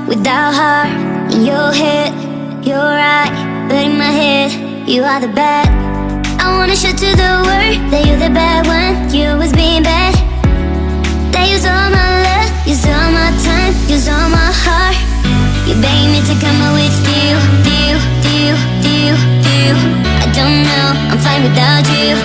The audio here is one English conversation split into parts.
without heart. In your head, you're right, but in my head, you are the bad. I wanna show to the world that you're the bad one. You was being bad. That use all my love, use all my time, use all my heart. You begged me to come out with you. I don't know, I'm fine without you.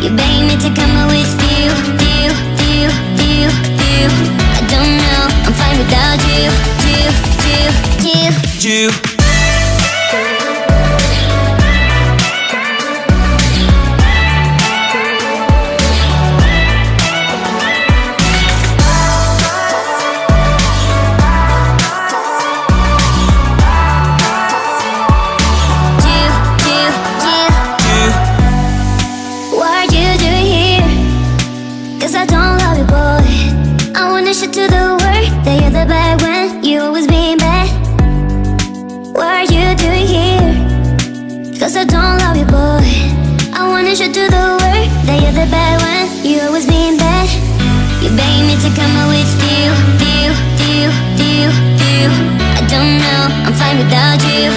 You begged me to come out with you. I don't know, I'm fine without you. To the world that you're the bad when you always being bad. What are you doing here? Cause I don't love you, boy. I wanna show to the world that you're the bad when you always being bad. You begged me to come out with you. I don't know, I'm fine without you.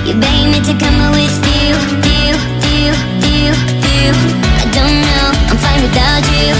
You begged me to come out with you. I don't know, I'm fine without you.